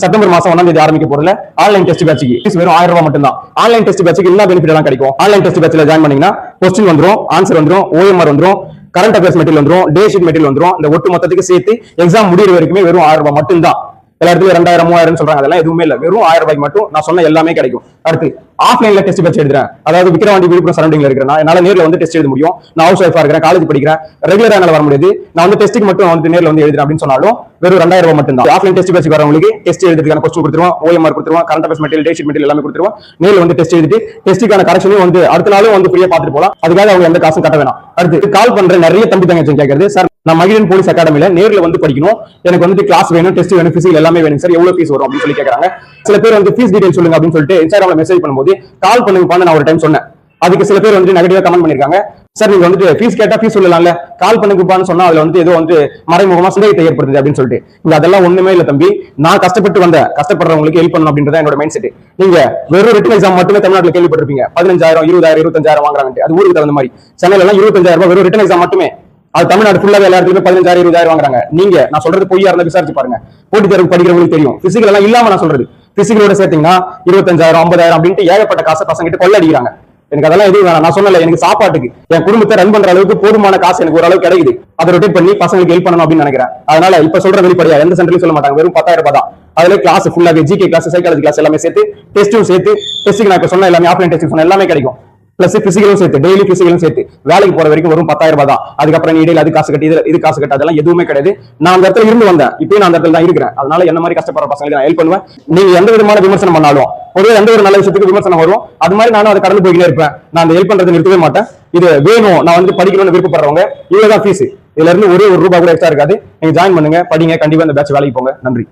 September மாசம் 1ஆம் தேதி ஆரம்பிக்க போறதுல ஆன்லைன் டெஸ்ட் பேட்சுக்கு ஃபீஸ் வெறும் 1000 ரூபாய் மட்டும் தான். ஆன்லைன் டெஸ்ட் பேட்சுக்கு என்ன பெனிஃபிட் எல்லாம் கிடைக்கும்? ஆன்லைன் டெஸ்ட் பேட்ச்ல ஜாயின் பண்ணீங்கன்னா கொஸ்டின் வந்துரும், ஆன்சர் வந்துரும், OMR வந்துரும், கரண்ட் அஃபேர்ஸ் மெட்டீரியல் வந்துரும், டே ஷீட் மெட்டீரியல் வந்துரும். இந்த ஒட்டு மொத்தத்துக்கு சேர்த்து எக்ஸாம் முடிகிற வரைக்குமே வெறும் 1000 ரூபாய் மட்டும் தான். எல்லா இடத்துல 2000 3000 சொல்றாங்க, அதெல்லாம் எதுவுமே இல்ல, வெறும் 1000 ரூபாய்க்கு மட்டும் நான் சொன்ன எல்லாமே கிடைக்கும். அடுத்து ஆஃப்லைன்ல டெஸ்ட் பேட்ச் எழுதுறேன், அதாவது விக்கிரவாண்டி விழுப்புரம் சரௌண்டிங்ல இருக்கிறேன், என்னால நேர்ல வந்து டெஸ்ட் எழுத முடியும். நான் ஹவுஸ் ஒய்ஃபா இருக்கிறேன், காலேஜ் படிக்கிறேன், ரெகுலரா என்னால வர முடியாது, நான் வந்து டெஸ்ட்டுக்கு மட்டும் வந்து நேர்ல வந்து எழுதுறேன் அப்படின்னு சொன்னாலும் வெறும் 2000 ரூபாய் மட்டும் தான். ஆஃப்லைன் டெஸ்ட் பேட்ச் வரவங்களுக்கு டெஸ்ட் எழுதுறதுக்கான கொஸ்டின் கொடுத்துருவோம், OMR கொடுத்துருவோம், கரண்ட் அஃபேர்ஸ் மெட்டீரியல், டே ஷீட் மெட்டீரியல் எல்லாமே கொடுத்துருவோம். நேர்ல வந்து டெஸ்ட் எழுதிட்டு டெஸ்ட்டுக்கான கரெக்ஷனும் வந்து அடுத்த நாளும் வந்து ஃப்ரீயா பார்த்துட்டு போலாம். அதுக்காக அவங்க எந்த காசும் கட்ட வேணாம். அடுத்து கால் பண்ற நிறைய தம்பி தங்கச்சி கேட்கறது, சார் நான் மகிழன் போலீஸ் அகாடமில நேர்ல வந்து படிக்கணும், எனக்கு வந்து கிளாஸ் வேணும், டெஸ்ட் வேணும், பிசிக்கல் எல்லாமே வேணும் சார், எவ்வளவு ஃபீஸ் வரும் அப்படின்னு சொல்லி கேட்கறாங்க. சில பேர் வந்து ஃபீஸ் டீடைல் சொல்லுங்க அப்படின்னு சொல்லிட்டு இன்ஸ்டாகிராம்ல மெசேஜ் பண்ணும்போது கால் பண்ணுங்க நான் ஒரு டைம் சொன்னேன். அதுக்கு சில பேர் வந்து நெகட்டிவா கமெண்ட் பண்ணிருக்காங்க, சார் நீங்க வந்து ஃபீஸ் கேட்டா ஃபீஸ் சொல்லலாம்ல, கால் பண்ணுங்கப்பான்னு சொன்னா அதுல வந்து ஏதோ வந்து மறைமுகமா சந்தேகத்தை ஏற்படுத்துது அப்படின்னு சொல்லிட்டு. இங்க அதெல்லாம் ஒண்ணுமே இல்ல தம்பி, நான் கஷ்டப்பட்டு வந்த கஷ்டப்படுறவங்களுக்கு ஹெல்ப் பண்ணணும் அப்படின்றத என்னோட மைண்ட் செட். நீங்க வெறும் ரிட்டன் எக்ஸாம் மட்டுமே தமிழ்நாட்டில் கேள்விப்பட்டிருப்பீங்க, 15,000 20,000 25,000 வாங்குறாங்க, அது ஊருக்கு தகுந்த மாதிரி. சென்னையில எல்லாம் 25,000 ரூபாய் வெறும் ரிட்டன் எக்ஸாம் மட்டுமே. அது தமிழ்நாடு ஃபுல்லாவே எல்லா இடத்துலயுமே 15,000 20,000 வாங்குறாங்க. நீங்க நான் சொல்றது பொய்யா இருந்தா விசாரிச்சு பாருங்க, போட்டித் தேர்வு படிக்கிறவங்களுக்கு தெரியும். பிசிக்கல் எல்லாம் இல்லாம நான் சொல்றது, பிசிக்கலோட சேர்த்தீங்கன்னா 25,000 50,000 அப்படின்ட்டு ஏகப்பட்ட காசை பசங்க கிட்ட கொள்ள அடிக்கிறாங்க. எனக்கு அதெல்லாம் எதுவும் வேணாம். நான் சொன்னல, எனக்கு சாப்பாட்டுக்கு என் குடும்பத்தை ரன் பண்ற அளவுக்கு போதுமான காசு எனக்கு ஓரளவு கிடைக்குது, அதை ரொட்டேட் பண்ணி பசங்களுக்கு ஹெல்ப் பண்ணணும் அப்படின்னு நினைக்கிறேன். அதனால இப்ப சொல்ற வெளிப்படையா எந்த சென்டர்லயும் சொல்ல மாட்டாங்க, வெறும் 10,000 ரூபாய் தான். அதுல கிளாஸ் ஃபுல்லாவே ஜிகே கிளாஸ், சைக்காலஜி கிளாஸ் எல்லாமே சேர்த்து, டெஸ்ட்டும் சேர்த்து, டெஸ்ட்டுக்கு நான் இப்ப சொன்ன எல்லாமே ஆஃப்லைன் டெஸ்ட் சொன்ன எல்லாமே கிடைக்கும். பிளஸ் பிசிக்கலும் சேர்த்து, டெய்லி பிசிக்கலும் சேர்த்து வேலைக்கு போற வரைக்கும் வரும் 10,000 ரூபாய் தான். அதுக்கப்புறம் நீ இடையில அது காசு கட்டி இது காசு கட்ட அதெல்லாம் எதுவுமே கிடையாது. நான் அந்த இடத்துல இருந்து வந்தேன், இப்பயும் நான் அந்த இடத்துல தான் இருக்கிறேன். அதனால என்ன மாதிரி கஷ்டப்படுற பசங்களுக்கு நான் ஹெல்ப் பண்ணுவேன். நீங்க எந்த விதமான விமர்சனம் பண்ணாலும், பொதுவாக எந்த ஒரு நல்ல விஷயத்துக்கு விமர்சனம் வரும், அது மாதிரி நானும் அதை கடந்து போய்கிட்டே இருப்பேன். நான் அந்த ஹெல்ப் பண்றதை நிறுத்தவே மாட்டேன். இது வேணும், நான் வந்து படிக்கணும்னு விருப்பப்படுறவங்க இவ்வளவுதான் ஃபீஸ், இதுல இருந்து ஒரே ஒரு ரூபாய் கூட எக்ஸ்ட்ரா இருக்காது. நீங்க ஜாயின் பண்ணுங்க, படிங்க, கண்டிப்பா இந்த பேட்ச் வேலைக்கு போங்க. நன்றி.